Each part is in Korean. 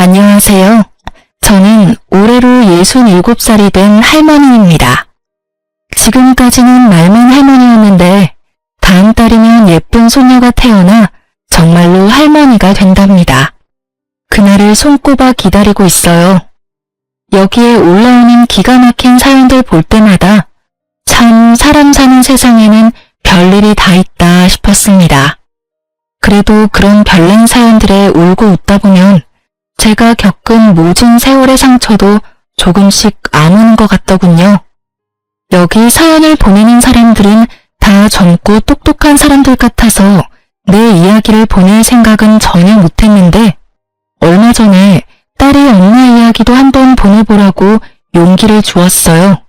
안녕하세요. 저는 올해로 67살이 된 할머니입니다. 지금까지는 말만 할머니였는데 다음 달이면 예쁜 손녀가 태어나 정말로 할머니가 된답니다. 그날을 손꼽아 기다리고 있어요. 여기에 올라오는 기가 막힌 사연들 볼 때마다 참 사람 사는 세상에는 별일이 다 있다 싶었습니다. 그래도 그런 별난 사연들에 울고 웃다 보면 제가 겪은 모진 세월의 상처도 조금씩 아무는 것 같더군요. 여기 사연을 보내는 사람들은 다 젊고 똑똑한 사람들 같아서 내 이야기를 보낼 생각은 전혀 못했는데 얼마 전에 딸이 엄마 이야기도 한번 보내보라고 용기를 주었어요.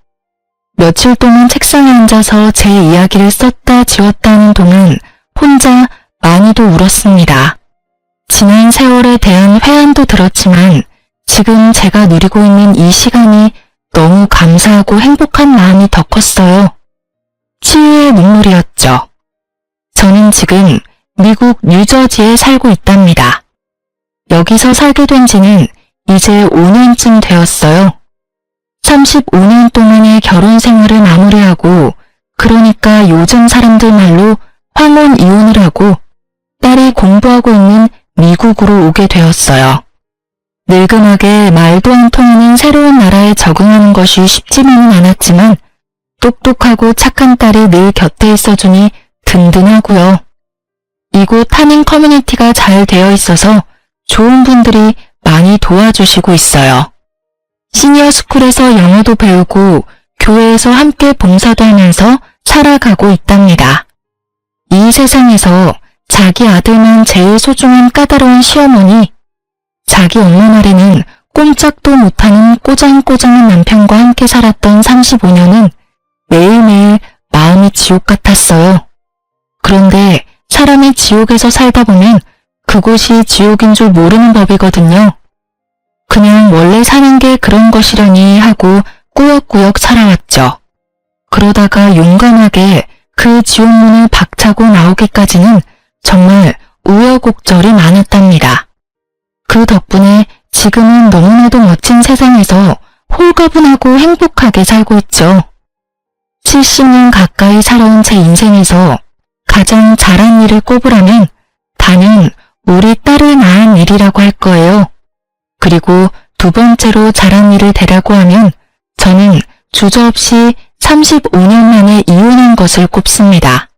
며칠 동안 책상에 앉아서 제 이야기를 썼다 지웠다 하는 동안 혼자 많이도 울었습니다. 지난 세월에 대한 회한도 들었지만 지금 제가 누리고 있는 이 시간이 너무 감사하고 행복한 마음이 더 컸어요. 치유의 눈물이었죠. 저는 지금 미국 뉴저지에 살고 있답니다. 여기서 살게 된 지는 이제 5년쯤 되었어요. 35년 동안의 결혼 생활을 마무리하고 그러니까 요즘 사람들 말로 황혼 이혼을 하고 딸이 공부하고 있는 미국으로 오게 되었어요. 늙음하게 말도 안 통하는 새로운 나라에 적응하는 것이 쉽지만은 않았지만 똑똑하고 착한 딸이 늘 곁에 있어주니 든든하고요. 이곳 타닝 커뮤니티가 잘 되어 있어서 좋은 분들이 많이 도와주시고 있어요. 시니어 스쿨에서 영어도 배우고 교회에서 함께 봉사도 하면서 살아가고 있답니다. 이 세상에서 자기 아들만 제일 소중한 까다로운 시어머니, 자기 엄마 말에는 꼼짝도 못하는 꼬장꼬장한 남편과 함께 살았던 35년은 매일매일 마음이 지옥 같았어요. 그런데 사람이 지옥에서 살다 보면 그곳이 지옥인 줄 모르는 법이거든요. 그냥 원래 사는 게 그런 것이려니 하고 꾸역꾸역 살아왔죠. 그러다가 용감하게 그 지옥문을 박차고 나오기까지는 정말 우여곡절이 많았답니다. 그 덕분에 지금은 너무나도 멋진 세상에서 홀가분하고 행복하게 살고 있죠. 70년 가까이 살아온 제 인생에서 가장 잘한 일을 꼽으라면 단연 우리 딸을 낳은 일이라고 할 거예요. 그리고 두 번째로 잘한 일을 대라고 하면 저는 주저없이 35년 만에 이혼한 것을 꼽습니다.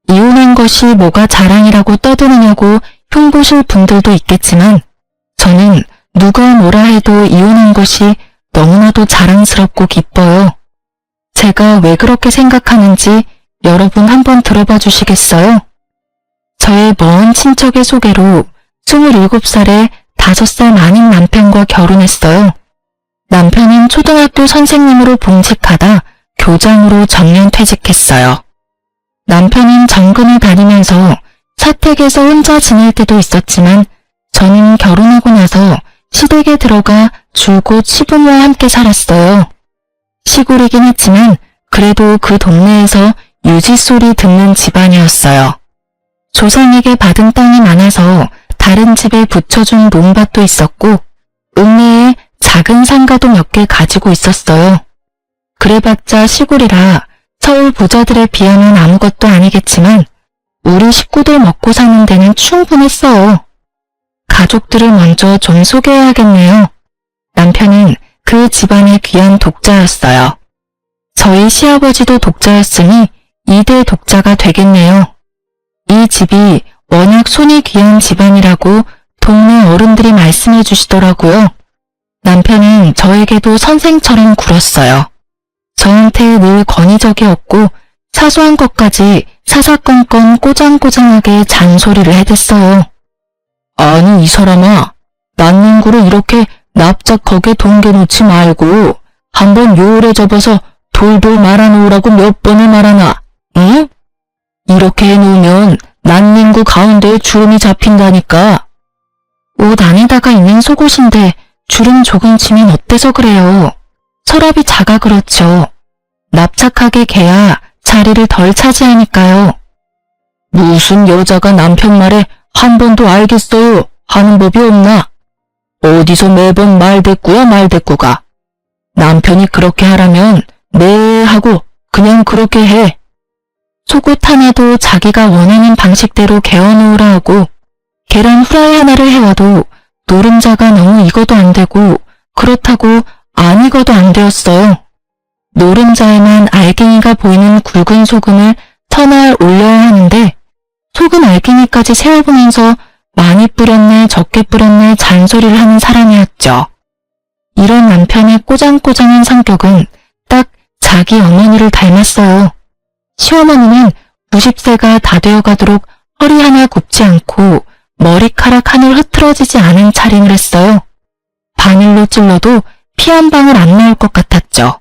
이혼한 것이 뭐가 자랑이라고 떠드느냐고 흉보실 분들도 있겠지만 저는 누가 뭐라 해도 이혼한 것이 너무나도 자랑스럽고 기뻐요. 제가 왜 그렇게 생각하는지 여러분 한번 들어봐 주시겠어요? 저의 먼 친척의 소개로 27살에 5살 많은 남편과 결혼했어요. 남편은 초등학교 선생님으로 봉직하다 교장으로 정년 퇴직했어요. 남편은 정근을 다니면서 사택에서 혼자 지낼 때도 있었지만 저는 결혼하고 나서 시댁에 들어가 줄곧 시부모와 함께 살았어요. 시골이긴 했지만 그래도 그 동네에서 유지 소리 듣는 집안이었어요. 조상에게 받은 땅이 많아서 다른 집에 붙여준 논밭도 있었고 읍내에 작은 상가도 몇 개 가지고 있었어요. 그래봤자 시골이라 서울 부자들에 비하면 아무것도 아니겠지만 우리 식구들 먹고 사는 데는 충분했어요. 가족들을 먼저 좀 소개해야겠네요. 남편은 그 집안의 귀한 독자였어요. 저희 시아버지도 독자였으니 2대 독자가 되겠네요. 이 집이 워낙 손이 귀한 집안이라고 동네 어른들이 말씀해 주시더라고요. 남편은 저에게도 선생처럼 굴었어요. 저한테 늘 권위적이었고 사소한 것까지 사사건건 꼬장꼬장하게 잔소리를 해댔어요. 아니 이 사람아, 난닝구를 이렇게 납작하게 동겨놓지 말고 한번 요울에 접어서 돌돌 말아놓으라고 몇 번을 말하나, 응? 이렇게 해놓으면 난닝구 가운데에 주름이 잡힌다니까. 옷 안에다가 있는 속옷인데 주름 조금 치면 어때서 그래요? 서랍이 작아 그렇죠. 납작하게 개야 자리를 덜 차지하니까요. 무슨 여자가 남편 말에 한 번도 알겠어요 하는 법이 없나? 어디서 매번 말대꾸야 말대꾸가. 남편이 그렇게 하라면 네 하고 그냥 그렇게 해. 속옷 하나도 자기가 원하는 방식대로 개어놓으라 하고 계란 후라이 하나를 해와도 노른자가 너무 익어도 안 되고 그렇다고 안 익어도 안 되었어요. 노른자에만 알갱이가 보이는 굵은 소금을 터날 올려야 하는데 소금 알갱이까지 세어보면서 많이 뿌렸네 적게 뿌렸네 잔소리를 하는 사람이었죠. 이런 남편의 꼬장꼬장한 성격은 딱 자기 어머니를 닮았어요. 시어머니는 90세가 다 되어가도록 허리 하나 굽지 않고 머리카락 하늘 흐트러지지 않은 차림을 했어요. 바늘로 찔러도 피 한 방울 안 나올 것 같았죠.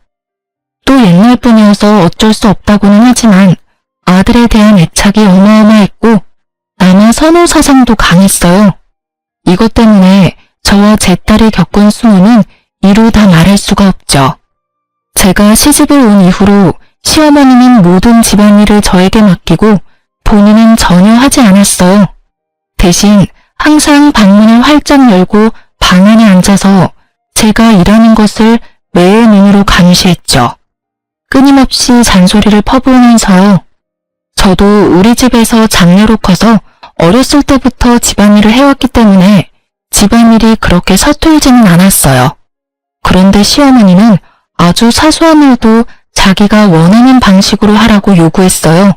또 옛날 분이어서 어쩔 수 없다고는 하지만 아들에 대한 애착이 어마어마했고 남아 선호 사상도 강했어요. 이것 때문에 저와 제 딸이 겪은 수모는 이루 다 말할 수가 없죠. 제가 시집을 온 이후로 시어머니는 모든 집안일을 저에게 맡기고 본인은 전혀 하지 않았어요. 대신 항상 방문을 활짝 열고 방 안에 앉아서 제가 일하는 것을 매의 눈으로 감시했죠. 끊임없이 잔소리를 퍼부으면서요. 저도 우리 집에서 장녀로 커서 어렸을 때부터 집안일을 해왔기 때문에 집안일이 그렇게 서툴지는 않았어요. 그런데 시어머니는 아주 사소한 일도 자기가 원하는 방식으로 하라고 요구했어요.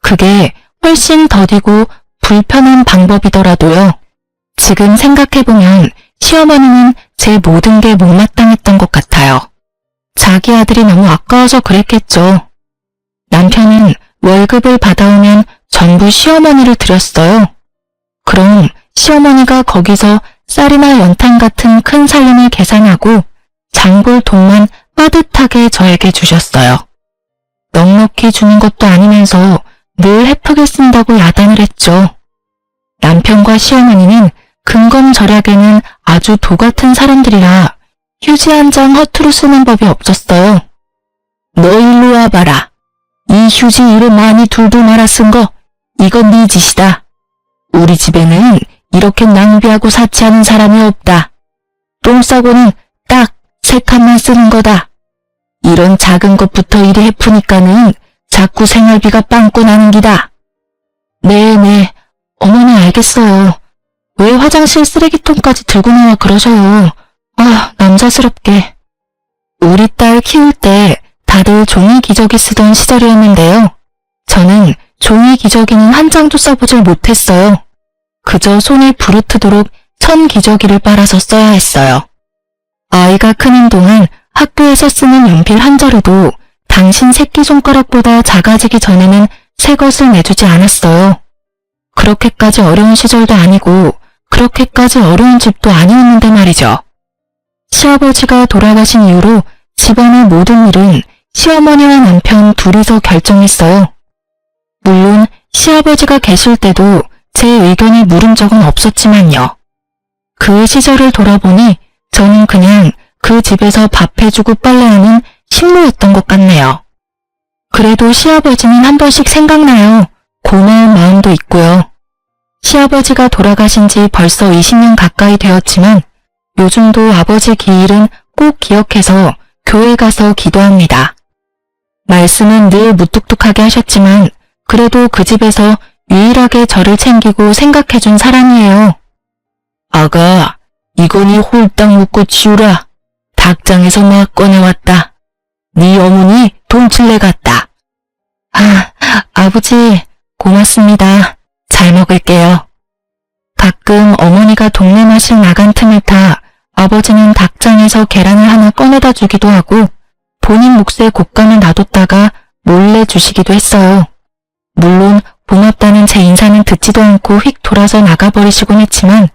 그게 훨씬 더디고 불편한 방법이더라도요. 지금 생각해보면 시어머니는 제 모든 게 못마땅했던 것 같아요. 자기 아들이 너무 아까워서 그랬겠죠. 남편은 월급을 받아오면 전부 시어머니를 드렸어요. 그럼 시어머니가 거기서 쌀이나 연탄 같은 큰 살림을 계산하고 장볼 돈만 빠듯하게 저에게 주셨어요. 넉넉히 주는 것도 아니면서 늘 헤프게 쓴다고 야단을 했죠. 남편과 시어머니는 근검절약에는 아주 도같은 사람들이라 휴지 한 장 허투루 쓰는 법이 없었어요. 너 일로 와봐라. 이 휴지 이로 많이 둘둘 말아 쓴 거 이건 네 짓이다. 우리 집에는 이렇게 낭비하고 사치하는 사람이 없다. 똥 싸고는 딱 3칸만 쓰는 거다. 이런 작은 것부터 이리 헤프니까는 자꾸 생활비가 빵꾸 나는 기다. 네네, 어머니 알겠어요. 왜 화장실 쓰레기통까지 들고 나와 그러셔요. 아, 남자스럽게. 우리 딸 키울 때 다들 종이 기저귀 쓰던 시절이었는데요. 저는 종이 기저귀는 한 장도 써보질 못했어요. 그저 손이 부르트도록 천 기저귀를 빨아서 써야 했어요. 아이가 크는 동안 학교에서 쓰는 연필 한 자루도 당신 새끼손가락보다 작아지기 전에는 새 것을 내주지 않았어요. 그렇게까지 어려운 시절도 아니고 그렇게까지 어려운 집도 아니었는데 말이죠. 시아버지가 돌아가신 이후로 집안의 모든 일은 시어머니와 남편 둘이서 결정했어요. 물론 시아버지가 계실 때도 제 의견을 물은 적은 없었지만요. 그 시절을 돌아보니 저는 그냥 그 집에서 밥 해주고 빨래하는 식모였던 것 같네요. 그래도 시아버지는 한 번씩 생각나요. 고마운 마음도 있고요. 시아버지가 돌아가신 지 벌써 20년 가까이 되었지만 요즘도 아버지 기일은 꼭 기억해서 교회 가서 기도합니다. 말씀은 늘 무뚝뚝하게 하셨지만 그래도 그 집에서 유일하게 저를 챙기고 생각해준 사람이에요. 아가, 이거니 홀딱 묶고 치우라. 닭장에서 막 꺼내왔다. 네 어머니 돈칠래 같다. 아, 아버지 고맙습니다. 잘 먹을게요. 가끔 어머니가 동네 마실 나간 틈을 타 아버지는 닭장에서 계란을 하나 꺼내다 주기도 하고 본인 몫에 곶감을 놔뒀다가 몰래 주시기도 했어요. 물론 고맙다는 제 인사는 듣지도 않고 휙 돌아서 나가버리시곤 했지만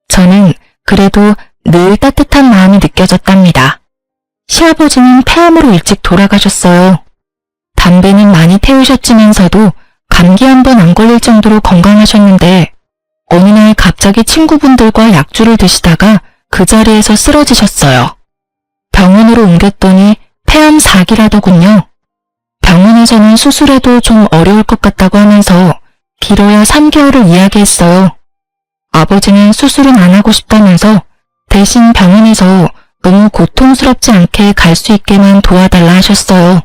저는 그래도 늘 따뜻한 마음이 느껴졌답니다. 시아버지는 폐암으로 일찍 돌아가셨어요. 담배는 많이 태우셨지만서도 감기 한 번 안 걸릴 정도로 건강하셨는데 어느 날 갑자기 친구분들과 약주를 드시다가 그 자리에서 쓰러지셨어요. 병원으로 옮겼더니 폐암 4기라더군요. 병원에서는 수술해도 좀 어려울 것 같다고 하면서 길어야 3개월을 이야기했어요. 아버지는 수술은 안 하고 싶다면서 대신 병원에서 너무 고통스럽지 않게 갈 수 있게만 도와달라 하셨어요.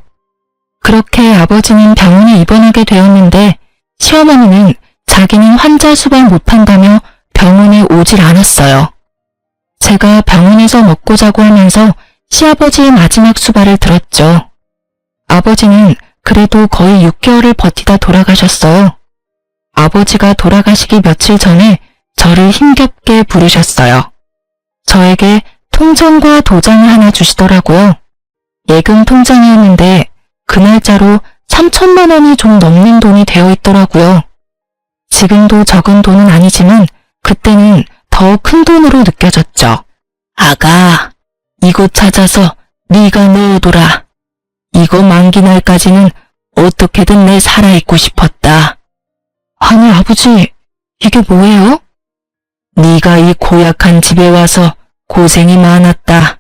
그렇게 아버지는 병원에 입원하게 되었는데 시어머니는 자기는 환자 수발 못한다며 병원에 오질 않았어요. 제가 병원에서 먹고 자고 하면서 시아버지의 마지막 수발을 들었죠. 아버지는 그래도 거의 6개월을 버티다 돌아가셨어요. 아버지가 돌아가시기 며칠 전에 저를 힘겹게 부르셨어요. 저에게 통장과 도장을 하나 주시더라고요. 예금 통장이었는데 그 날짜로 3천만 원이 좀 넘는 돈이 되어 있더라고요. 지금도 적은 돈은 아니지만 그때는 더 큰 돈으로 느껴졌죠. 아가, 이거 찾아서 네가 넣어둬라. 이거 만기 날까지는 어떻게든 내 살아있고 싶었다. 아니 아버지, 이게 뭐예요? 네가 이 고약한 집에 와서 고생이 많았다.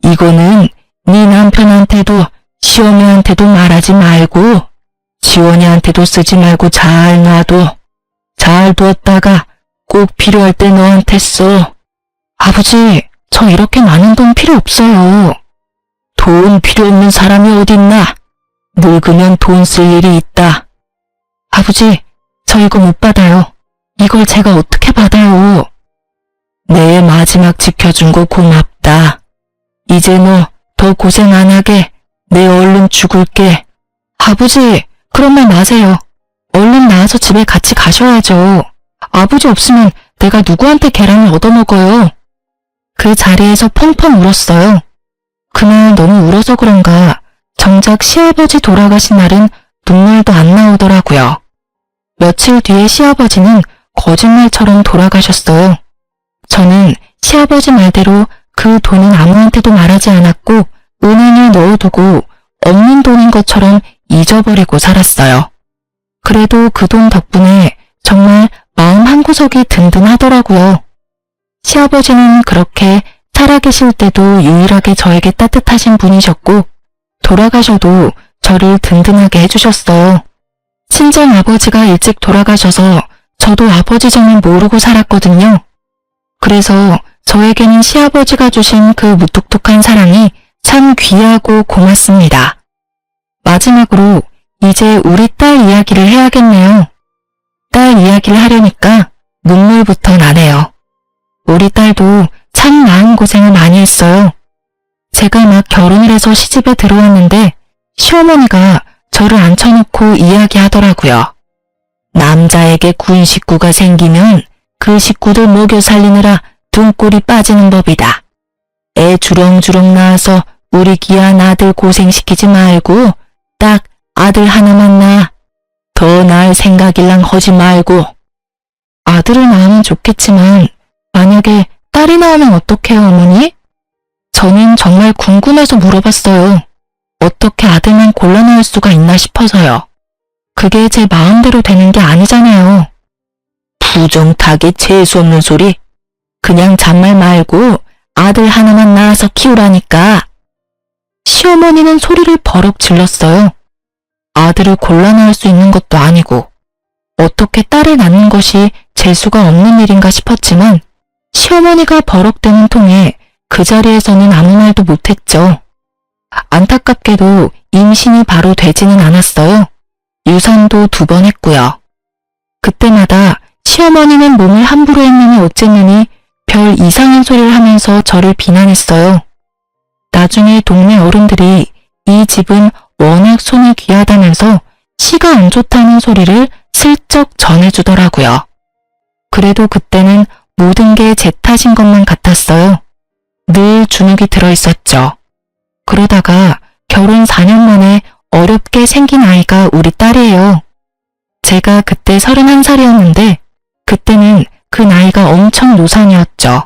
이거는 네 남편한테도 시어머니한테도 말하지 말고 지원이한테도 쓰지 말고 잘 놔둬. 잘 두었다가 꼭 필요할 때 너한테 써. 아버지, 저 이렇게 많은 돈 필요 없어요. 돈 필요 없는 사람이 어딨나? 늙으면 돈 쓸 일이 있다. 아버지, 저 이거 못 받아요. 이걸 제가 어떻게 받아요? 내 마지막 지켜준 거 고맙다. 이제 너 더 고생 안 하게 내 얼른 죽을게. 아버지, 그런 말 마세요. 얼른 나와서 집에 같이 가셔야죠. 아버지 없으면 내가 누구한테 계란을 얻어먹어요. 그 자리에서 펑펑 울었어요. 그날 너무 울어서 그런가 정작 시아버지 돌아가신 날은 눈물도 안 나오더라고요. 며칠 뒤에 시아버지는 거짓말처럼 돌아가셨어요. 저는 시아버지 말대로 그 돈은 아무한테도 말하지 않았고 은행에 넣어두고 없는 돈인 것처럼 잊어버리고 살았어요. 그래도 그 돈 덕분에 정말 마음 한구석이 든든하더라고요. 시아버지는 그렇게 살아계실 때도 유일하게 저에게 따뜻하신 분이셨고 돌아가셔도 저를 든든하게 해주셨어요. 친정 아버지가 일찍 돌아가셔서 저도 아버지 정을 모르고 살았거든요. 그래서 저에게는 시아버지가 주신 그 무뚝뚝한 사랑이 참 귀하고 고맙습니다. 마지막으로 이제 우리 딸 이야기를 해야겠네요. 딸 이야기를 하려니까 눈물부터 나네요. 우리 딸도 참 마음 고생을 많이 했어요. 제가 막 결혼을 해서 시집에 들어왔는데 시어머니가 저를 앉혀놓고 이야기하더라고요. 남자에게 군 식구가 생기면 그 식구들 먹여 살리느라 등골이 빠지는 법이다. 애 주렁주렁 낳아서 우리 귀한 아들 고생시키지 말고 딱 아들 하나만 낳아. 더 낳을 생각일랑 하지 말고. 아들을 낳으면 좋겠지만 만약에 딸이 나오면 어떡해요, 어머니? 저는 정말 궁금해서 물어봤어요. 어떻게 아들만 골라 낳을 수가 있나 싶어서요. 그게 제 마음대로 되는 게 아니잖아요. 부정타기 재수없는 소리. 그냥 잔말 말고 아들 하나만 낳아서 키우라니까. 시어머니는 소리를 버럭 질렀어요. 아들을 골라 낳을 수 있는 것도 아니고 어떻게 딸을 낳는 것이 재수가 없는 일인가 싶었지만 시어머니가 버럭대는 통에 그 자리에서는 아무 말도 못했죠. 안타깝게도 임신이 바로 되지는 않았어요. 유산도 2번 했고요. 그때마다 시어머니는 몸을 함부로 했느니 어쨌느니 별 이상한 소리를 하면서 저를 비난했어요. 나중에 동네 어른들이 이 집은 워낙 손이 귀하다면서 시가 안 좋다는 소리를 슬쩍 전해주더라고요. 그래도 그때는 모든 게 제 탓인 것만 같았어요. 늘 주눅이 들어있었죠. 그러다가 결혼 4년 만에 어렵게 생긴 아이가 우리 딸이에요. 제가 그때 31살이었는데 그때는 그 나이가 엄청 노산이었죠.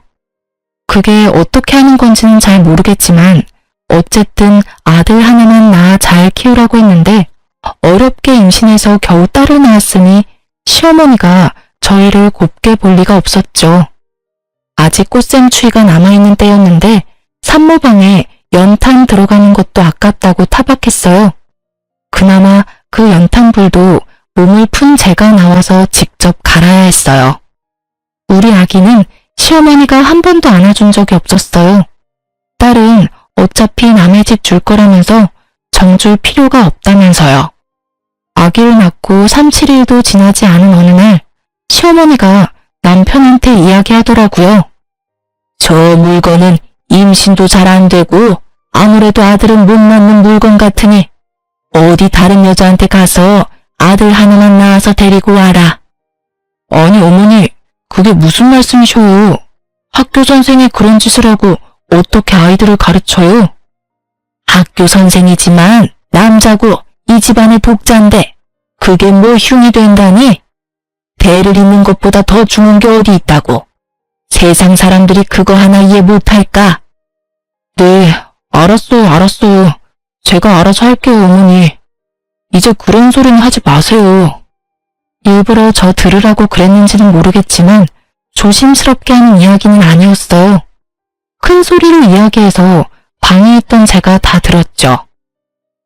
그게 어떻게 하는 건지는 잘 모르겠지만 어쨌든 아들 하나만 낳아 잘 키우라고 했는데 어렵게 임신해서 겨우 딸을 낳았으니 시어머니가 저희를 곱게 볼 리가 없었죠. 아직 꽃샘추위가 남아있는 때였는데 산모방에 연탄 들어가는 것도 아깝다고 타박했어요. 그나마 그 연탄불도 몸을 푼 제가 나와서 직접 갈아야 했어요. 우리 아기는 시어머니가 한 번도 안아준 적이 없었어요. 딸은 어차피 남의 집 줄 거라면서 정줄 필요가 없다면서요. 아기를 낳고 3, 7일도 지나지 않은 어느 날 시어머니가 남편한테 이야기하더라고요. 저 물건은 임신도 잘 안 되고 아무래도 아들은 못 낳는 물건 같으니 어디 다른 여자한테 가서 아들 하나만 낳아서 데리고 와라. 아니 어머니, 그게 무슨 말씀이셔요? 학교 선생이 그런 짓을 하고 어떻게 아이들을 가르쳐요? 학교 선생이지만 남자고 이 집안의 독자인데 그게 뭐 흉이 된다니? 대를 잇는 것보다 더 중요한 게 어디 있다고. 세상 사람들이 그거 하나 이해 못할까? 네, 알았어요. 제가 알아서 할게요, 어머니. 이제 그런 소리는 하지 마세요. 일부러 저 들으라고 그랬는지는 모르겠지만 조심스럽게 하는 이야기는 아니었어요. 큰 소리로 이야기해서 방에 있던 제가 다 들었죠.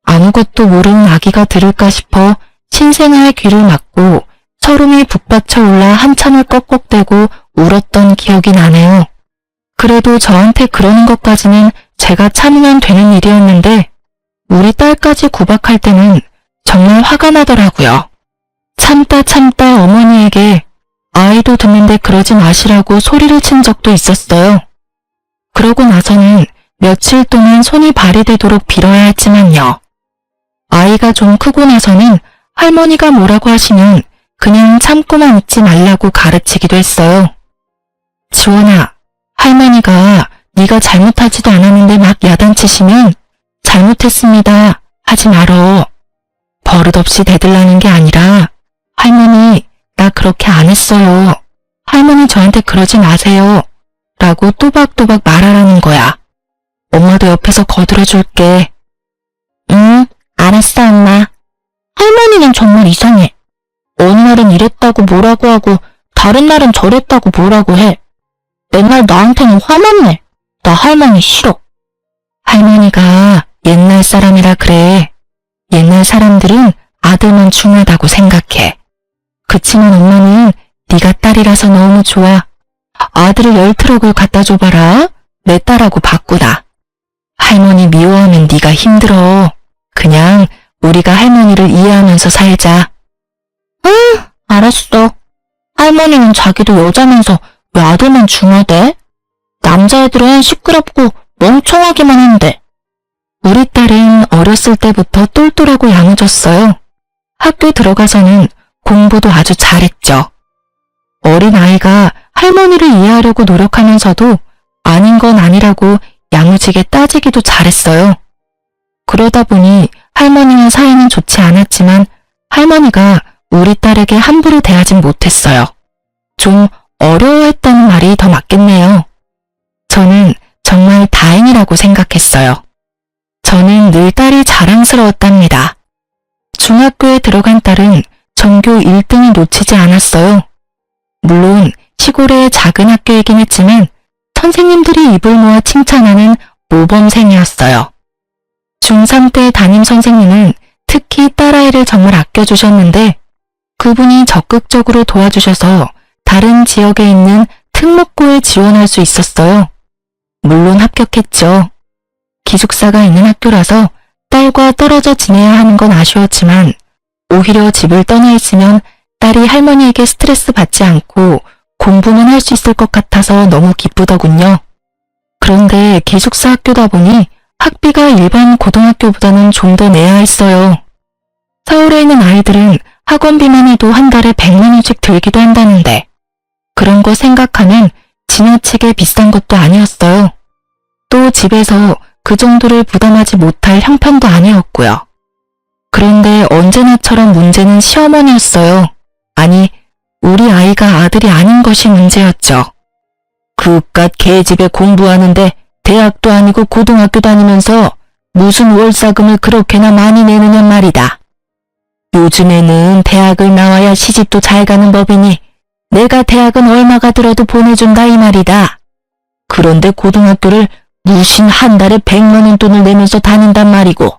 아무것도 모르는 아기가 들을까 싶어 신생아의 귀를 막고 서름이 북받쳐 올라 한참을 꺽꺽대고 울었던 기억이 나네요. 그래도 저한테 그러는 것까지는 제가 참으면 되는 일이었는데 우리 딸까지 구박할 때는 정말 화가 나더라고요. 참다 어머니에게 아이도 듣는데 그러지 마시라고 소리를 친 적도 있었어요. 그러고 나서는 며칠 동안 손이 발이 되도록 빌어야 했지만요. 아이가 좀 크고 나서는 할머니가 뭐라고 하시면 그냥 참고만 있지 말라고 가르치기도 했어요. 지원아, 할머니가 네가 잘못하지도 않았는데 막 야단치시면 잘못했습니다 하지 말어. 버릇없이 대들라는 게 아니라 할머니, 나 그렇게 안 했어요. 할머니 저한테 그러지 마세요. 라고 또박또박 말하라는 거야. 엄마도 옆에서 거들어줄게. 응, 알았어 엄마. 할머니는 정말 이상해. 어느 날은 이랬다고 뭐라고 하고 다른 날은 저랬다고 뭐라고 해. 맨날 나한테는 화만 내. 나 할머니 싫어. 할머니가 옛날 사람이라 그래. 옛날 사람들은 아들만 중요하다고 생각해. 그치만 엄마는 네가 딸이라서 너무 좋아. 아들을 10트럭을 갖다 줘봐라. 내 딸하고 바꾸다. 할머니 미워하면 네가 힘들어. 그냥 우리가 할머니를 이해하면서 살자. 응, 알았어. 할머니는 자기도 여자면서 왜 아들만 중요하대? 남자애들은 시끄럽고 멍청하기만 한데. 우리 딸은 어렸을 때부터 똘똘하고 야무졌어요. 학교 들어가서는 공부도 아주 잘했죠. 어린아이가 할머니를 이해하려고 노력하면서도 아닌 건 아니라고 야무지게 따지기도 잘했어요. 그러다 보니 할머니와 사이는 좋지 않았지만 할머니가 우리 딸에게 함부로 대하진 못했어요. 좀 어려워했다는 말이 더 맞겠네요. 저는 정말 다행이라고 생각했어요. 저는 늘 딸이 자랑스러웠답니다. 중학교에 들어간 딸은 전교 1등을 놓치지 않았어요. 물론 시골의 작은 학교이긴 했지만 선생님들이 입을 모아 칭찬하는 모범생이었어요. 중3 때 담임 선생님은 특히 딸아이를 정말 아껴주셨는데 그분이 적극적으로 도와주셔서 다른 지역에 있는 특목고에 지원할 수 있었어요. 물론 합격했죠. 기숙사가 있는 학교라서 딸과 떨어져 지내야 하는 건 아쉬웠지만 오히려 집을 떠나 있으면 딸이 할머니에게 스트레스 받지 않고 공부만 할 수 있을 것 같아서 너무 기쁘더군요. 그런데 기숙사 학교다 보니 학비가 일반 고등학교보다는 좀 더 내야 했어요. 서울에 있는 아이들은 학원비만 해도 한 달에 100만 원씩 들기도 한다는데 그런 거 생각하면 지나치게 비싼 것도 아니었어요. 또 집에서 그 정도를 부담하지 못할 형편도 아니었고요. 그런데 언제나처럼 문제는 시어머니였어요. 아니, 우리 아이가 아들이 아닌 것이 문제였죠. 그깟 개집에 공부하는데 대학도 아니고 고등학교 다니면서 무슨 월사금을 그렇게나 많이 내느냐 말이다. 요즘에는 대학을 나와야 시집도 잘 가는 법이니 내가 대학은 얼마가 들어도 보내준다 이 말이다. 그런데 고등학교를 무슨 한 달에 100만 원 돈을 내면서 다닌단 말이고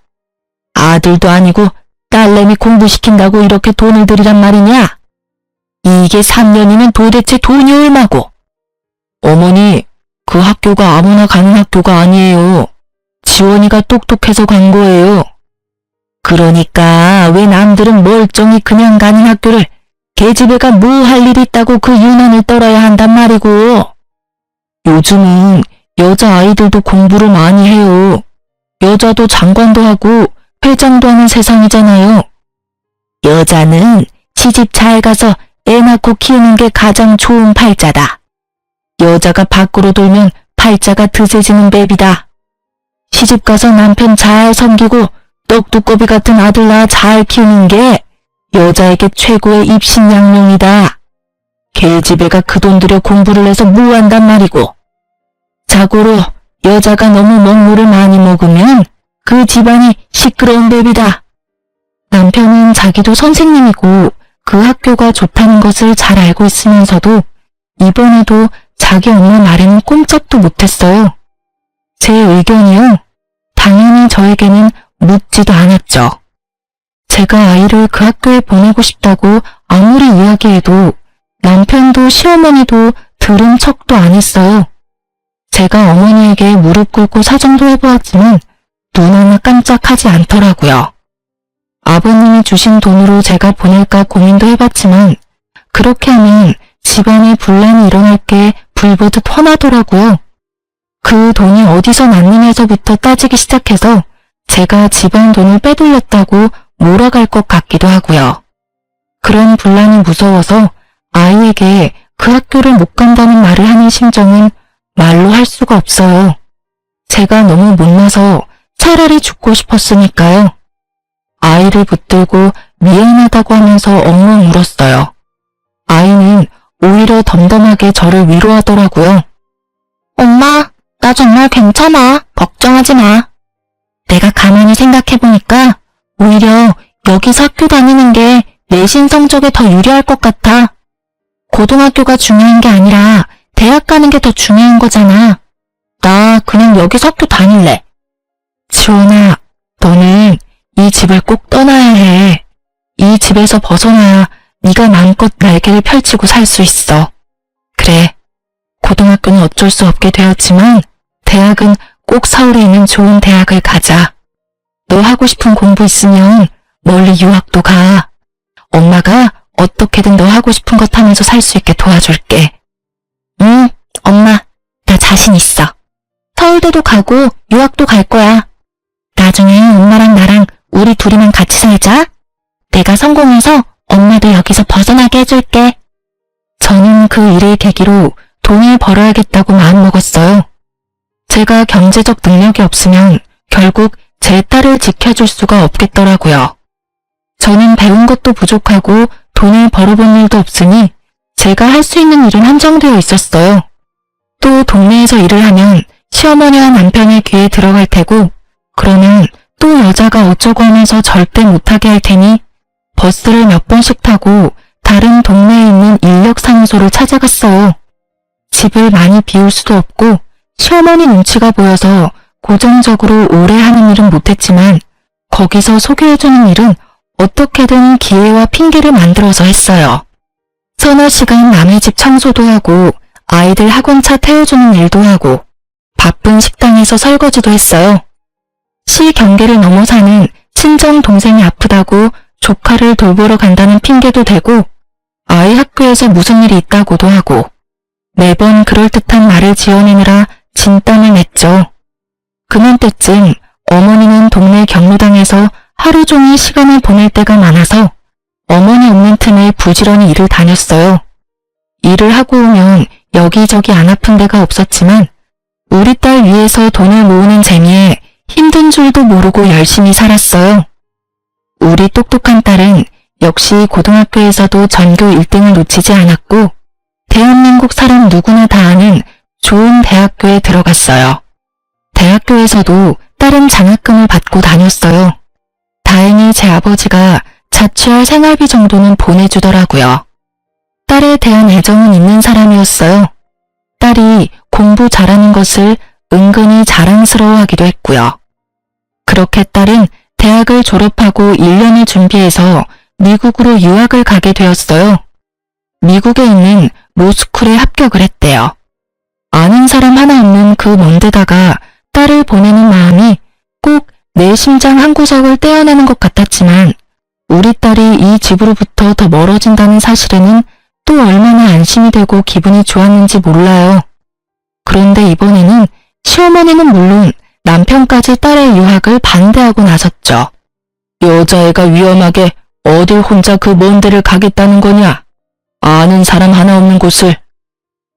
아들도 아니고 딸내미 공부시킨다고 이렇게 돈을 들이란 말이냐? 이게 3년이면 도대체 돈이 얼마고? 어머니, 그 학교가 아무나 가는 학교가 아니에요. 지원이가 똑똑해서 간 거예요. 그러니까 왜 남들은 멀쩡히 그냥 가는 학교를 계집애가 뭐 할 일 있다고 그 유난을 떨어야 한단 말이고. 요즘은 여자아이들도 공부를 많이 해요. 여자도 장관도 하고 회장도 하는 세상이잖아요. 여자는 시집 잘 가서 애 낳고 키우는 게 가장 좋은 팔자다. 여자가 밖으로 돌면 팔자가 드세지는 법이다. 시집 가서 남편 잘 섬기고 떡두꺼비 같은 아들 낳아 잘 키우는 게 여자에게 최고의 입신양명이다. 계집애가 그 돈 들여 공부를 해서 뭐 한단 말이고. 자고로 여자가 너무 먹물을 많이 먹으면 그 집안이 시끄러운 법이다. 남편은 자기도 선생님이고 그 학교가 좋다는 것을 잘 알고 있으면서도 이번에도 자기 엄마 말에는 꼼짝도 못했어요. 제 의견이요? 당연히 저에게는 묻지도 않았죠. 제가 아이를 그 학교에 보내고 싶다고 아무리 이야기해도 남편도 시어머니도 들은 척도 안 했어요. 제가 어머니에게 무릎 꿇고 사정도 해보았지만 눈 하나 깜짝하지 않더라고요. 아버님이 주신 돈으로 제가 보낼까 고민도 해봤지만 그렇게 하면 집안에 분란이 일어날 게 불보듯 뻔하더라고요. 그 돈이 어디서 났느냐서부터 따지기 시작해서 제가 집안 돈을 빼돌렸다고 몰아갈 것 같기도 하고요. 그런 분란이 무서워서 아이에게 그 학교를 못 간다는 말을 하는 심정은 말로 할 수가 없어요. 제가 너무 못나서 차라리 죽고 싶었으니까요. 아이를 붙들고 미안하다고 하면서 엉엉 울었어요. 아이는 오히려 덤덤하게 저를 위로하더라고요. 엄마, 나 정말 괜찮아. 걱정하지 마. 내가 가만히 생각해보니까 오히려 여기서 학교 다니는 게 내신 성적에 더 유리할 것 같아. 고등학교가 중요한 게 아니라 대학 가는 게 더 중요한 거잖아. 나 그냥 여기서 학교 다닐래. 지원아, 너는 이 집을 꼭 떠나야 해. 이 집에서 벗어나야 네가 마음껏 날개를 펼치고 살 수 있어. 그래, 고등학교는 어쩔 수 없게 되었지만 대학은 꼭 서울에 있는 좋은 대학을 가자. 너 하고 싶은 공부 있으면 멀리 유학도 가. 엄마가 어떻게든 너 하고 싶은 것 하면서 살 수 있게 도와줄게. 응, 엄마, 나 자신 있어. 서울대도 가고 유학도 갈 거야. 나중에 엄마랑 나랑 우리 둘이만 같이 살자. 내가 성공해서 엄마도 여기서 벗어나게 해줄게. 저는 그 일을 계기로 돈을 벌어야겠다고 마음먹었어요. 제가 경제적 능력이 없으면 결국 제 딸을 지켜줄 수가 없겠더라고요. 저는 배운 것도 부족하고 돈을 벌어본 일도 없으니 제가 할 수 있는 일은 한정되어 있었어요. 또 동네에서 일을 하면 시어머니와 남편의 귀에 들어갈 테고 그러면 또 여자가 어쩌고 하면서 절대 못하게 할 테니 버스를 몇 번씩 타고 다른 동네에 있는 인력사무소를 찾아갔어요. 집을 많이 비울 수도 없고 시어머니 눈치가 보여서 고정적으로 오래 하는 일은 못했지만 거기서 소개해주는 일은 어떻게든 기회와 핑계를 만들어서 했어요. 서너 시간 남의 집 청소도 하고 아이들 학원차 태워주는 일도 하고 바쁜 식당에서 설거지도 했어요. 시 경계를 넘어 사는 친정 동생이 아프다고 조카를 돌보러 간다는 핑계도 대고 아이 학교에서 무슨 일이 있다고도 하고 매번 그럴듯한 말을 지어내느라 진땀을 냈죠. 그맘때쯤 어머니는 동네 경로당에서 하루 종일 시간을 보낼 때가 많아서 어머니 없는 틈에 부지런히 일을 다녔어요. 일을 하고 오면 여기저기 안 아픈 데가 없었지만 우리 딸 위해서 돈을 모으는 재미에 힘든 줄도 모르고 열심히 살았어요. 우리 똑똑한 딸은 역시 고등학교에서도 전교 1등을 놓치지 않았고 대한민국 사람 누구나 다 아는 좋은 대학교에 들어갔어요. 대학교에서도 딸은 장학금을 받고 다녔어요. 다행히 제 아버지가 자취할 생활비 정도는 보내주더라고요. 딸에 대한 애정은 있는 사람이었어요. 딸이 공부 잘하는 것을 은근히 자랑스러워하기도 했고요. 그렇게 딸은 대학을 졸업하고 1년을 준비해서 미국으로 유학을 가게 되었어요. 미국에 있는 로스쿨에 합격을 했대요. 아는 사람 하나 없는 그 먼 데다가 딸을 보내는 마음이 꼭 내 심장 한구석을 떼어내는 것 같았지만 우리 딸이 이 집으로부터 더 멀어진다는 사실에는 또 얼마나 안심이 되고 기분이 좋았는지 몰라요. 그런데 이번에는 시어머니는 물론 남편까지 딸의 유학을 반대하고 나섰죠. 여자애가 위험하게 어딜 혼자 그 먼 데를 가겠다는 거냐? 아는 사람 하나 없는 곳을.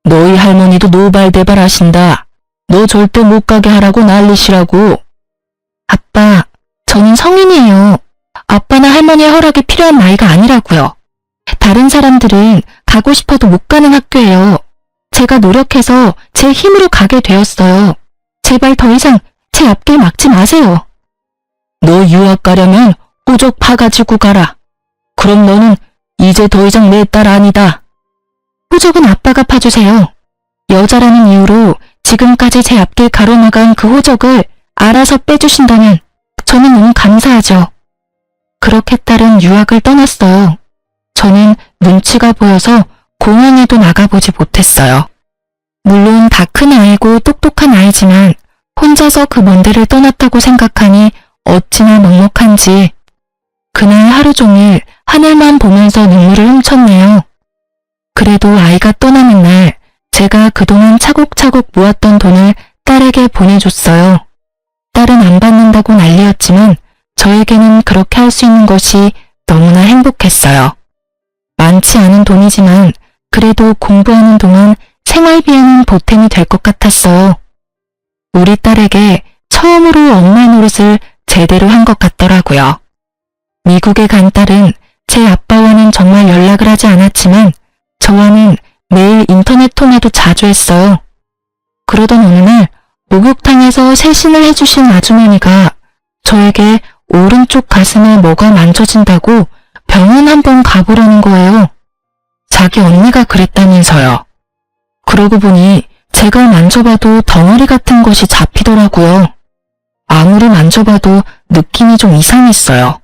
너희 할머니도 노발대발 하신다. 너 절대 못 가게 하라고 난리시라고. 아빠, 저는 성인이에요. 아빠나 할머니의 허락이 필요한 나이가 아니라고요. 다른 사람들은 가고 싶어도 못 가는 학교예요. 제가 노력해서 제 힘으로 가게 되었어요. 제발 더 이상 제 앞길 막지 마세요. 너 유학 가려면 호적 파가지고 가라. 그럼 너는 이제 더 이상 내 딸 아니다. 호적은 아빠가 파주세요. 여자라는 이유로 지금까지 제 앞길 가로막은 그 호적을 알아서 빼주신다면 저는 너무 감사하죠. 그렇게 딸은 유학을 떠났어요. 저는 눈치가 보여서 공항에도 나가보지 못했어요. 물론 다 큰 아이고 똑똑한 아이지만 혼자서 그 먼 데를 떠났다고 생각하니 어찌나 먹먹한지 그날 하루 종일 하늘만 보면서 눈물을 훔쳤네요. 그래도 아이가 떠나는 날 제가 그동안 차곡차곡 모았던 돈을 딸에게 보내줬어요. 딸은 안 받는다고 난리였지만 저에게는 그렇게 할 수 있는 것이 너무나 행복했어요. 많지 않은 돈이지만 그래도 공부하는 동안 생활비에는 보탬이 될 것 같았어요. 우리 딸에게 처음으로 엄마 노릇을 제대로 한 것 같더라고요. 미국에 간 딸은 제 아빠와는 정말 연락을 하지 않았지만 저와는 매일 인터넷 통화도 자주 했어요. 그러던 어느 날 목욕탕에서 세신을 해주신 아주머니가 저에게 오른쪽 가슴에 뭐가 만져진다고 병원 한번 가보려는 거예요. 자기 언니가 그랬다면서요. 그러고 보니 제가 만져봐도 덩어리 같은 것이 잡히더라고요. 아무리 만져봐도 느낌이 좀 이상했어요.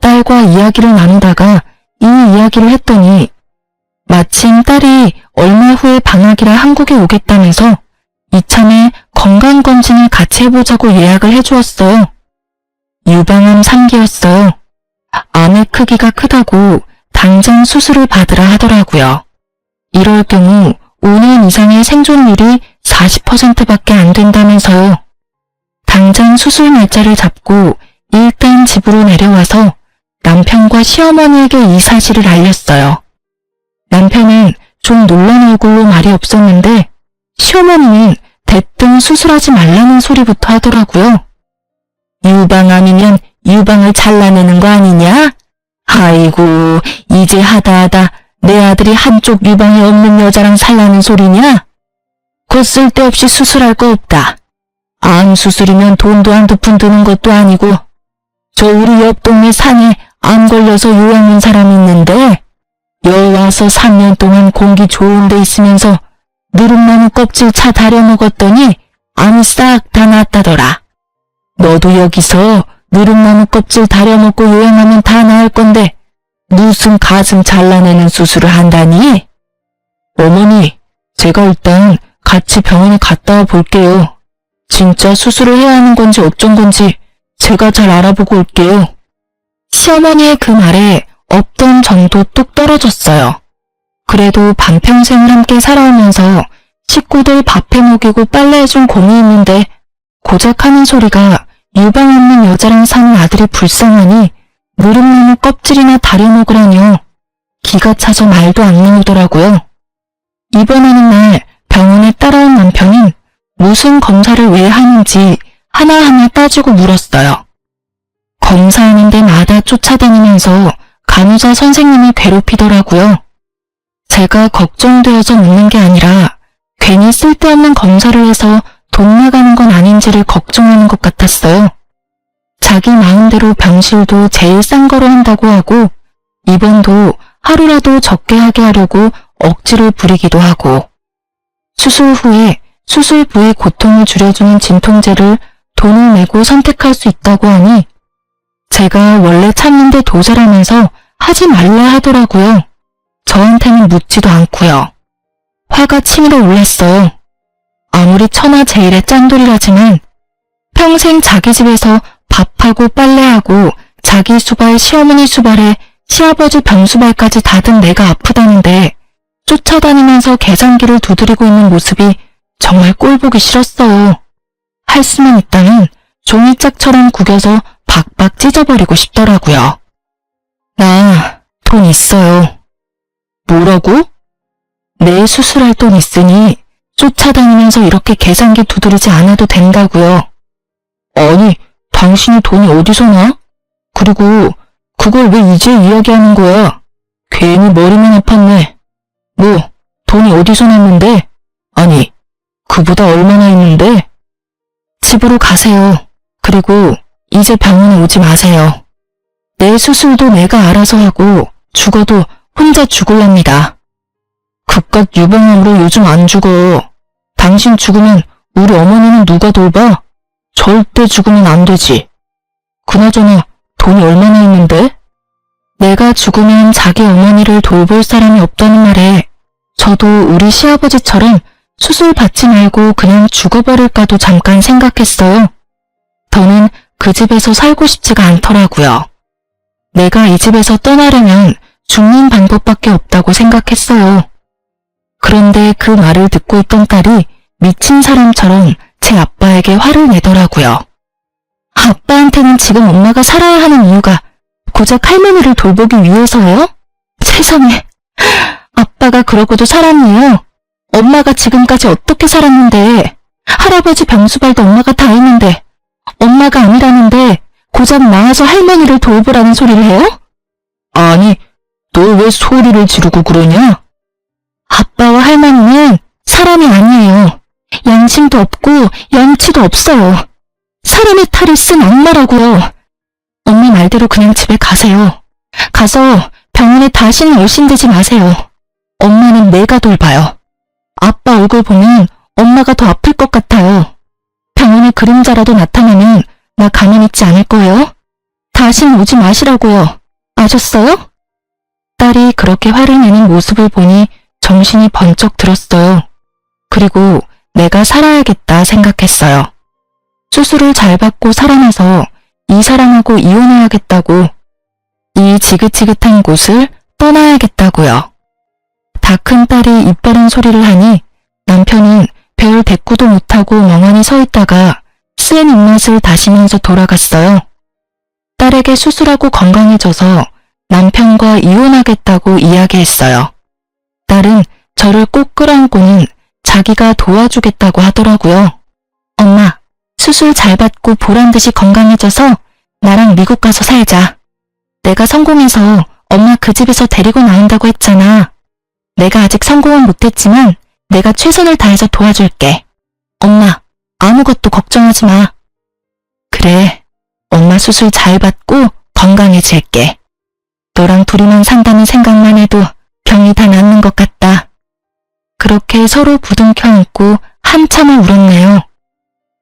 딸과 이야기를 나누다가 이 이야기를 했더니 마침 딸이 얼마 후에 방학이라 한국에 오겠다면서 이참에 건강검진을 같이 해보자고 예약을 해주었어요. 유방암 3기였어요. 암의 크기가 크다고 당장 수술을 받으라 하더라고요. 이럴 경우 5년 이상의 생존율이 40%밖에 안 된다면서요. 당장 수술 날짜를 잡고 일단 집으로 내려와서 남편과 시어머니에게 이 사실을 알렸어요. 남편은 좀 놀란 얼굴로 말이 없었는데 시어머니는 대뜸 수술하지 말라는 소리부터 하더라고요. 유방암이면 유방을 잘라내는 거 아니냐? 아이고, 이제 하다하다 내 아들이 한쪽 유방이 없는 여자랑 살라는 소리냐? 곧 쓸데없이 수술할 거 없다. 암 수술이면 돈도 한두 푼 드는 것도 아니고 저 우리 옆 동네 산에 암 걸려서 요양 온 사람 있는데 여와서 3년 동안 공기 좋은 데 있으면서 누름나무 껍질 차 다려 먹었더니 암이 싹 다 낫다더라. 너도 여기서 누름나무 껍질 다려 먹고 요양하면 다 나을 건데 무슨 가슴 잘라내는 수술을 한다니? 어머니, 제가 일단 같이 병원에 갔다 와 볼게요. 진짜 수술을 해야 하는 건지 어쩐 건지 제가 잘 알아보고 올게요. 시어머니의 그 말에 없던 정도 뚝 떨어졌어요. 그래도 반평생을 함께 살아오면서 식구들 밥해 먹이고 빨래해준 공이 있는데 고작 하는 소리가 유방 없는 여자랑 사는 아들이 불쌍하니 누름나무 껍질이나 다려 먹으라뇨. 기가 차서 말도 안 나오더라고요. 입원하는 날 병원에 따라온 남편은 무슨 검사를 왜 하는지 하나하나 따지고 물었어요. 검사하는 데마다 쫓아다니면서 간호사 선생님을 괴롭히더라고요. 제가 걱정되어서 묻는 게 아니라 괜히 쓸데없는 검사를 해서 돈 나가는 건 아닌지를 걱정하는 것 같았어요. 자기 마음대로 병실도 제일 싼 거로 한다고 하고 입원도 하루라도 적게 하게 하려고 억지를 부리기도 하고 수술 후에 수술 부위 고통을 줄여주는 진통제를 돈을 내고 선택할 수 있다고 하니 제가 원래 참는데 도살하면서 하지 말라 하더라고요. 저한테는 묻지도 않고요. 화가 치밀어 올랐어요. 아무리 천하제일의 짠돌이라지만 평생 자기 집에서 밥하고 빨래하고 자기 수발, 시어머니 수발에 시아버지 병수발까지 다 든 내가 아프다는데 쫓아다니면서 계산기를 두드리고 있는 모습이 정말 꼴보기 싫었어요. 할 수만 있다면 종이짝처럼 구겨서 박박 찢어버리고 싶더라고요. 나 돈 있어요. 뭐라고? 내 수술할 돈 있으니 쫓아다니면서 이렇게 계산기 두드리지 않아도 된다고요. 아니, 당신이 돈이 어디서 나? 그리고 그걸 왜 이제 이야기하는 거야? 괜히 머리만 아팠네. 뭐, 돈이 어디서 났는데? 아니, 그보다 얼마나 있는데? 집으로 가세요. 그리고 이제 병원에 오지 마세요. 내 수술도 내가 알아서 하고 죽어도 혼자 죽을랍니다. 그깟 유병암으로 요즘 안 죽어. 당신 죽으면 우리 어머니는 누가 돌봐? 절대 죽으면 안 되지. 그나저나 돈이 얼마나 있는데? 내가 죽으면 자기 어머니를 돌볼 사람이 없다는 말에 저도 우리 시아버지처럼 수술 받지 말고 그냥 죽어버릴까도 잠깐 생각했어요. 더는 그 집에서 살고 싶지가 않더라고요. 내가 이 집에서 떠나려면 죽는 방법밖에 없다고 생각했어요. 그런데 그 말을 듣고 있던 딸이 미친 사람처럼 제 아빠에게 화를 내더라고요. 아빠한테는 지금 엄마가 살아야 하는 이유가 고작 할머니를 돌보기 위해서예요? 세상에, 아빠가 그러고도 살았니요? 엄마가 지금까지 어떻게 살았는데, 할아버지 병수발도 엄마가 다 했는데, 엄마가 아니라는데 고작 나와서 할머니를 돌보라는 소리를 해요? 아니, 너 왜 소리를 지르고 그러냐? 아빠와 할머니는 사람이 아니에요. 양심도 없고 염치도 없어요. 사람의 탈을 쓴 악마라고요. 엄마 말대로 그냥 집에 가세요. 가서 병원에 다시는 얼씬대지 마세요. 엄마는 내가 돌봐요. 아빠 얼굴 보면 엄마가 더 아플 것 같아요. 병원에 그림자라도 나타나면 나 가만히 있지 않을 거예요. 다시는 오지 마시라고요. 아셨어요? 딸이 그렇게 화를 내는 모습을 보니 정신이 번쩍 들었어요. 그리고 내가 살아야겠다 생각했어요. 수술을 잘 받고 살아나서 이 사람하고 이혼해야겠다고, 이 지긋지긋한 곳을 떠나야겠다고요. 다 큰 딸이 입 바른 소리를 하니 남편은 별 대꾸도 못하고 멍하니 서 있다가 쓴 입맛을 다시면서 돌아갔어요. 딸에게 수술하고 건강해져서 남편과 이혼하겠다고 이야기했어요. 딸은 저를 꼭 끌어안고는 자기가 도와주겠다고 하더라고요. 엄마, 수술 잘 받고 보란듯이 건강해져서 나랑 미국 가서 살자. 내가 성공해서 엄마 그 집에서 데리고 나온다고 했잖아. 내가 아직 성공은 못했지만 내가 최선을 다해서 도와줄게. 엄마, 아무것도 걱정하지 마. 그래, 엄마 수술 잘 받고 건강해질게. 너랑 둘이만 산다는 생각만 해도 병이 다 낫는 것 같다. 그렇게 서로 부둥켜 안고 한참을 울었네요.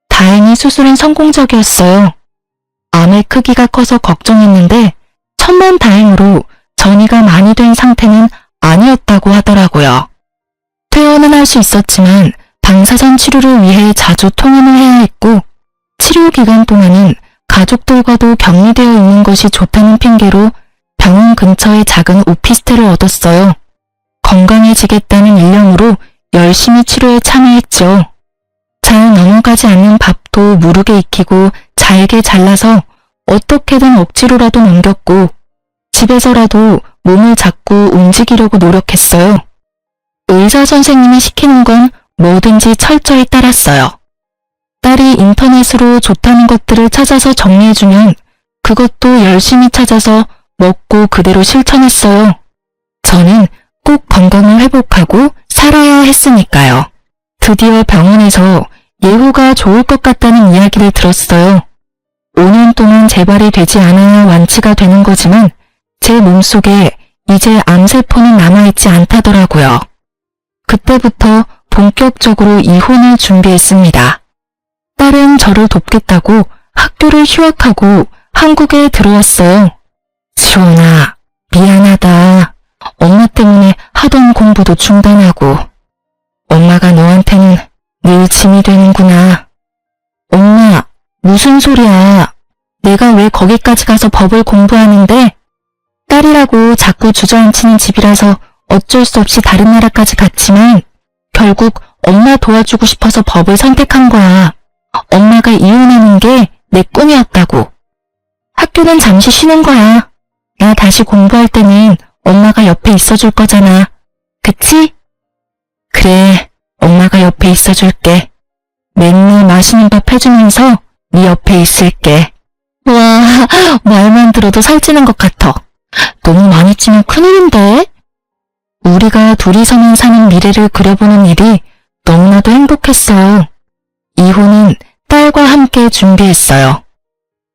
다행히 수술은 성공적이었어요. 암의 크기가 커서 걱정했는데 천만다행으로 전이가 많이 된 상태는 아니었다고 하더라고요. 퇴원은 할 수 있었지만 방사선 치료를 위해 자주 통원을 해야 했고, 치료 기간 동안은 가족들과도 격리되어 있는 것이 좋다는 핑계로 병원 근처에 작은 오피스텔을 얻었어요. 건강해지겠다는 일념으로 열심히 치료에 참여했죠. 잘 넘어가지 않는 밥도 무르게 익히고 잘게 잘라서 어떻게든 억지로라도 넘겼고, 집에서라도 몸을 자꾸 움직이려고 노력했어요. 의사 선생님이 시키는 건 뭐든지 철저히 따랐어요. 딸이 인터넷으로 좋다는 것들을 찾아서 정리해주면 그것도 열심히 찾아서 먹고 그대로 실천했어요. 저는 꼭 건강을 회복하고 살아야 했으니까요. 드디어 병원에서 예후가 좋을 것 같다는 이야기를 들었어요. 5년 동안 재발이 되지 않아야 완치가 되는 거지만 제 몸속에 이제 암세포는 남아있지 않다더라고요. 그때부터 본격적으로 이혼을 준비했습니다. 딸은 저를 돕겠다고 학교를 휴학하고 한국에 들어왔어요. 지원아, 미안하다. 엄마 때문에 하던 공부도 중단하고. 엄마가 너한테는 늘 짐이 되는구나. 엄마, 무슨 소리야. 내가 왜 거기까지 가서 법을 공부하는데? 딸이라고 자꾸 주저앉히는 집이라서 어쩔 수 없이 다른 나라까지 갔지만 결국 엄마 도와주고 싶어서 법을 선택한 거야. 엄마가 이혼하는 게 내 꿈이었다고. 학교는 잠시 쉬는 거야. 나 다시 공부할 때는 엄마가 옆에 있어줄 거잖아. 그치? 그래, 엄마가 옆에 있어줄게. 맨날 맛있는 밥 해주면서 네 옆에 있을게. 와, 말만 들어도 살찌는 것 같아. 너무 많이 찌면 큰일인데? 우리가 둘이서만 사는 미래를 그려보는 일이 너무나도 행복했어요. 이혼은 딸과 함께 준비했어요.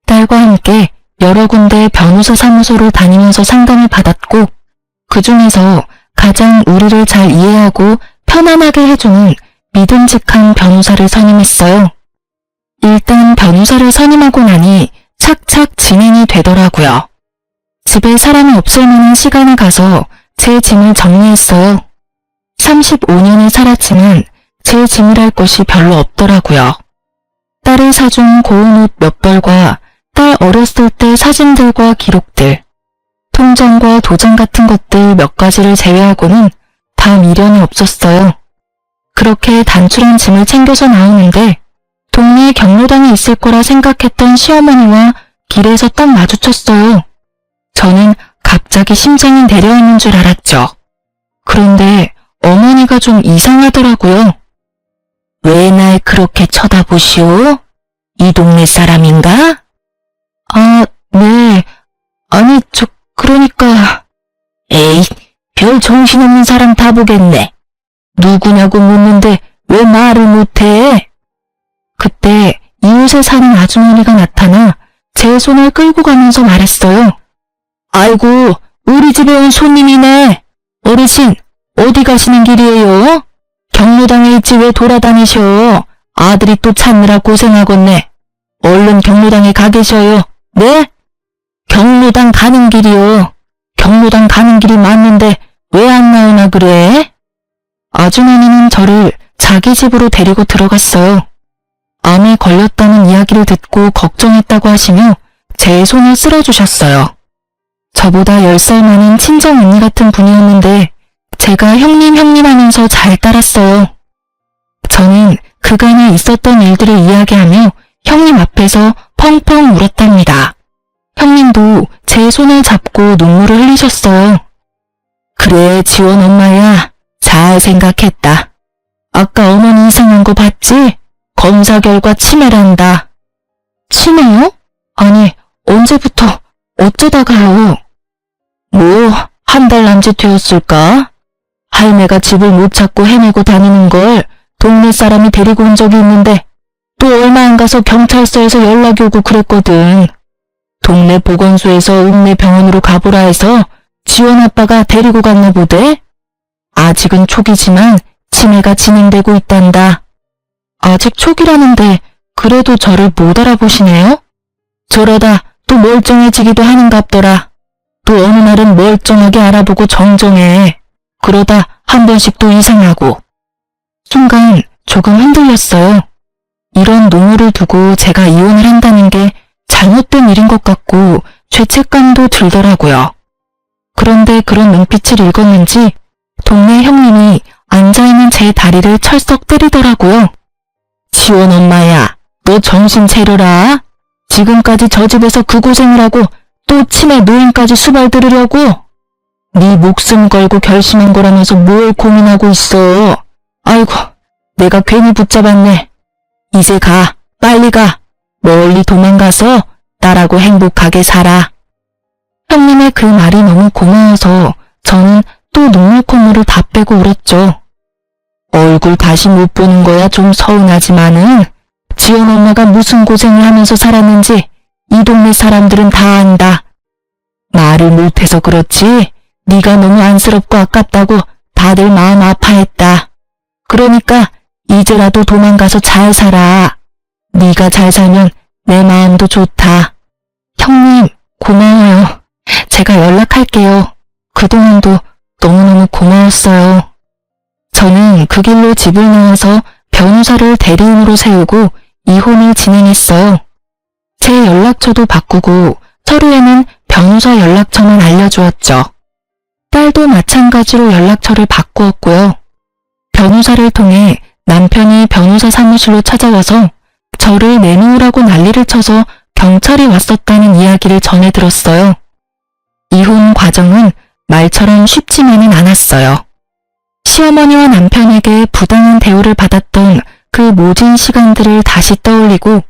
딸과 함께 여러 군데 변호사 사무소를 다니면서 상담을 받았고 그 중에서 가장 우리를 잘 이해하고 편안하게 해주는 믿음직한 변호사를 선임했어요. 일단 변호사를 선임하고 나니 착착 진행이 되더라고요. 집에 사람이 없을 만한 시간에 가서 제 짐을 정리했어요. 35년을 살았지만 제 짐이랄 것이 별로 없더라고요. 딸이 사준 고운 옷 몇 벌과 딸 어렸을 때 사진들과 기록들, 통장과 도장 같은 것들 몇 가지를 제외하고는 다 미련이 없었어요. 그렇게 단출한 짐을 챙겨서 나오는데 동네 경로당에 있을 거라 생각했던 시어머니와 길에서 딱 마주쳤어요. 저는 갑자기 심장이 내려앉는 줄 알았죠. 그런데 어머니가 좀 이상하더라고요. 왜 날 그렇게 쳐다보시오? 이 동네 사람인가? 아, 네. 아니, 그러니까. 에이, 별 정신없는 사람 다 보겠네. 누구냐고 묻는데 왜 말을 못해? 그때 이웃에 사는 아주머니가 나타나 제 손을 끌고 가면서 말했어요. 아이고, 우리 집에 온 손님이네. 어르신, 어디 가시는 길이에요? 경로당에 있지 왜 돌아다니셔? 아들이 또 찾느라 고생하겠네. 얼른 경로당에 가 계셔요. 네? 경로당 가는 길이요. 경로당 가는 길이 맞는데 왜 안 나오나 그래? 아주머니는 저를 자기 집으로 데리고 들어갔어요. 암에 걸렸다는 이야기를 듣고 걱정했다고 하시며 제 손을 쓸어주셨어요. 저보다 10살 많은 친정 언니 같은 분이었는데 제가 형님 하면서 잘 따랐어요. 저는 그간에 있었던 일들을 이야기하며 형님 앞에서 펑펑 울었답니다. 형님도 제 손을 잡고 눈물을 흘리셨어요. 그래, 지원 엄마야. 잘 생각했다. 아까 어머니 이상한 거 봤지? 검사 결과 치매란다. 치매요? 아니, 언제부터, 어쩌다가요? 뭐, 한 달 남짓 되었을까? 할매가 집을 못 찾고 헤매고 다니는 걸 동네 사람이 데리고 온 적이 있는데 또 얼마 안 가서 경찰서에서 연락이 오고 그랬거든. 동네 보건소에서 읍내 병원으로 가보라 해서 지원 아빠가 데리고 갔나 보대? 아직은 초기지만 치매가 진행되고 있단다. 아직 초기라는데 그래도 저를 못 알아보시네요? 저러다 또 멀쩡해지기도 하는갑더라. 또 어느 날은 멀쩡하게 알아보고 정정해. 그러다 한 번씩 또 이상하고. 순간 조금 흔들렸어요. 이런 노후를 두고 제가 이혼을 한다는 게 잘못된 일인 것 같고 죄책감도 들더라고요. 그런데 그런 눈빛을 읽었는지 동네 형님이 앉아있는 제 다리를 철썩 때리더라고요. 지원 엄마야, 너 정신 차려라. 지금까지 저 집에서 그 고생을 하고 또 치매 노인까지 수발 들으려고? 네 목숨 걸고 결심한 거라면서 뭘 고민하고 있어. 아이고, 내가 괜히 붙잡았네. 이제 가, 빨리 가. 멀리 도망가서 나라고 행복하게 살아. 형님의 그 말이 너무 고마워서 저는 또 눈물 콧물을 다 빼고 울었죠. 얼굴 다시 못 보는 거야 좀 서운하지만은 지연 엄마가 무슨 고생을 하면서 살았는지 이 동네 사람들은 다 안다. 말을 못해서 그렇지 네가 너무 안쓰럽고 아깝다고 다들 마음 아파했다. 그러니까 이제라도 도망가서 잘 살아. 네가 잘 살면 내 마음도 좋다. 형님, 고마워요. 제가 연락할게요. 그동안도 너무너무 고마웠어요. 저는 그 길로 집을 나와서 변호사를 대리인으로 세우고 이혼을 진행했어요. 제 연락처도 바꾸고 서류에는 변호사 연락처만 알려주었죠. 딸도 마찬가지로 연락처를 바꾸었고요. 변호사를 통해 남편이 변호사 사무실로 찾아와서 저를 내놓으라고 난리를 쳐서 경찰이 왔었다는 이야기를 전해 들었어요. 이혼 과정은 말처럼 쉽지만은 않았어요. 시어머니와 남편에게 부당한 대우를 받았던 그 모진 시간들을 다시 떠올리고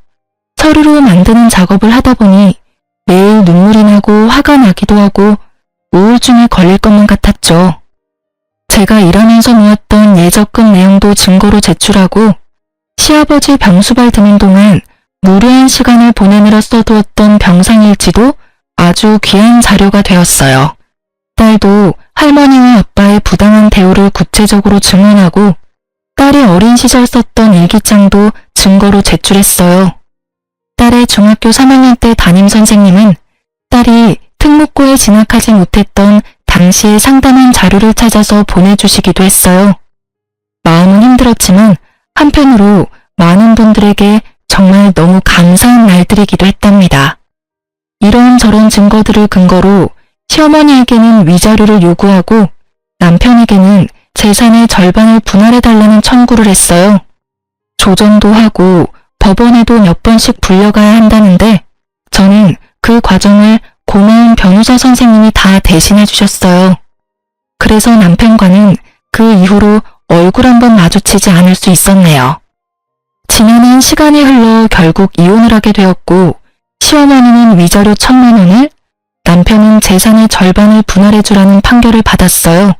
서류로 만드는 작업을 하다 보니 매일 눈물이 나고 화가 나기도 하고 우울증에 걸릴 것만 같았죠. 제가 일하면서 모았던 예적금 내용도 증거로 제출하고 시아버지 병수발 드는 동안 무료한 시간을 보내느라 써두었던 병상일지도 아주 귀한 자료가 되었어요. 딸도 할머니와 아빠의 부당한 대우를 구체적으로 증언하고 딸이 어린 시절 썼던 일기장도 증거로 제출했어요. 딸의 중학교 3학년 때 담임선생님은 딸이 특목고에 진학하지 못했던 당시의 상담한 자료를 찾아서 보내주시기도 했어요. 마음은 힘들었지만 한편으로 많은 분들에게 정말 너무 감사한 날들이기도 했답니다. 이런저런 증거들을 근거로 시어머니에게는 위자료를 요구하고 남편에게는 재산의 절반을 분할해달라는 청구를 했어요. 조정도 하고 법원에도 몇 번씩 불려가야 한다는데 저는 그 과정을 고마운 변호사 선생님이 다 대신해 주셨어요. 그래서 남편과는 그 이후로 얼굴 한번 마주치지 않을 수 있었네요. 지나는 시간이 흘러 결국 이혼을 하게 되었고 시어머니는 위자료 1,000만 원을, 남편은 재산의 절반을 분할해주라는 판결을 받았어요.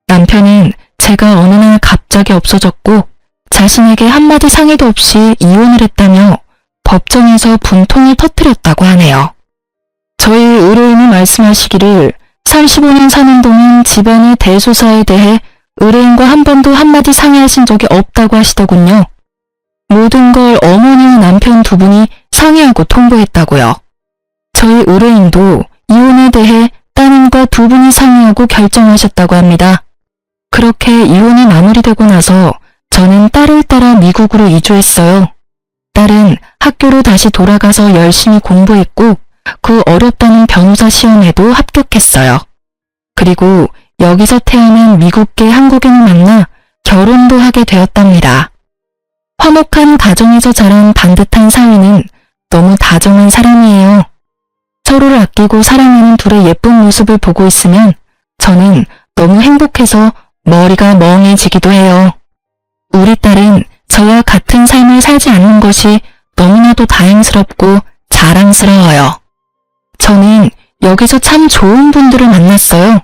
남편은 제가 어느 날 갑자기 없어졌고 자신에게 한마디 상의도 없이 이혼을 했다며 법정에서 분통을 터뜨렸다고 하네요. 저희 의뢰인이 말씀하시기를 35년 사는 동안 집안의 대소사에 대해 의뢰인과 한 번도 한마디 상의하신 적이 없다고 하시더군요. 모든 걸 어머니와 남편 두 분이 상의하고 통보했다고요. 저희 의뢰인도 이혼에 대해 따님과 두 분이 상의하고 결정하셨다고 합니다. 그렇게 이혼이 마무리되고 나서 저는 딸을 따라 미국으로 이주했어요. 딸은 학교로 다시 돌아가서 열심히 공부했고 그 어렵다는 변호사 시험에도 합격했어요. 그리고 여기서 태어난 미국계 한국인을 만나 결혼도 하게 되었답니다. 화목한 가정에서 자란 반듯한 사위는 너무 다정한 사람이에요. 서로를 아끼고 사랑하는 둘의 예쁜 모습을 보고 있으면 저는 너무 행복해서 머리가 멍해지기도 해요. 우리 딸은 저와 같은 삶을 살지 않는 것이 너무나도 다행스럽고 자랑스러워요. 저는 여기서 참 좋은 분들을 만났어요.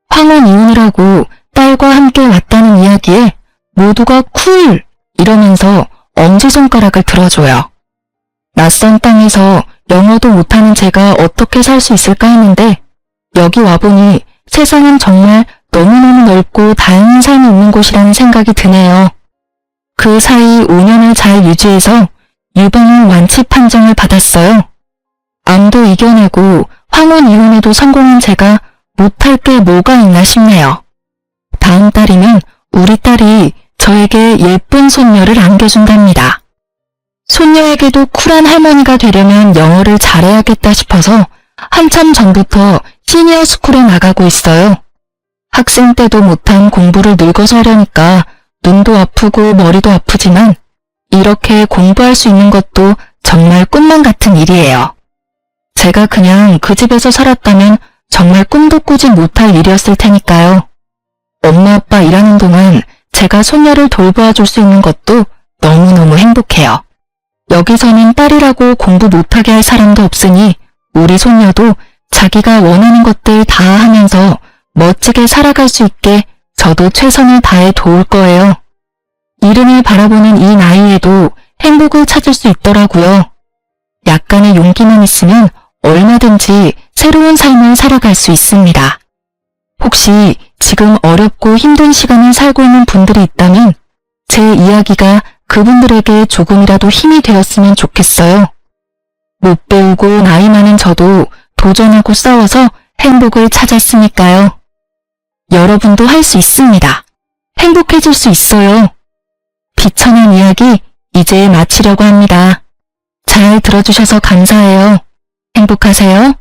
황혼 이혼을 하고 딸과 함께 왔다는 이야기에 모두가 쿨! 이러면서 엄지손가락을 들어줘요. 낯선 땅에서 영어도 못하는 제가 어떻게 살 수 있을까 했는데 여기 와보니 세상은 정말 너무너무 넓고 다양한 삶이 있는 곳이라는 생각이 드네요. 그 사이 5년을 잘 유지해서 유방암 완치 판정을 받았어요. 암도 이겨내고 황혼 이혼에도 성공한 제가 못할 게 뭐가 있나 싶네요. 다음 달이면 우리 딸이 저에게 예쁜 손녀를 안겨준답니다. 손녀에게도 쿨한 할머니가 되려면 영어를 잘해야겠다 싶어서 한참 전부터 시니어 스쿨에 나가고 있어요. 학생 때도 못한 공부를 늙어서 하려니까 눈도 아프고 머리도 아프지만 이렇게 공부할 수 있는 것도 정말 꿈만 같은 일이에요. 제가 그냥 그 집에서 살았다면 정말 꿈도 꾸지 못할 일이었을 테니까요. 엄마 아빠 일하는 동안 제가 손녀를 돌보아 줄 수 있는 것도 너무너무 행복해요. 여기서는 딸이라고 공부 못하게 할 사람도 없으니 우리 손녀도 자기가 원하는 것들 다 하면서 멋지게 살아갈 수 있게 저도 최선을 다해 도울 거예요. 이름을 바라보는 이 나이에도 행복을 찾을 수 있더라고요. 약간의 용기만 있으면 얼마든지 새로운 삶을 살아갈 수 있습니다. 혹시 지금 어렵고 힘든 시간을 살고 있는 분들이 있다면 제 이야기가 그분들에게 조금이라도 힘이 되었으면 좋겠어요. 못 배우고 나이 많은 저도 도전하고 싸워서 행복을 찾았으니까요. 여러분도 할 수 있습니다. 행복해질 수 있어요. 비천한 이야기 이제 마치려고 합니다. 잘 들어주셔서 감사해요. 행복하세요.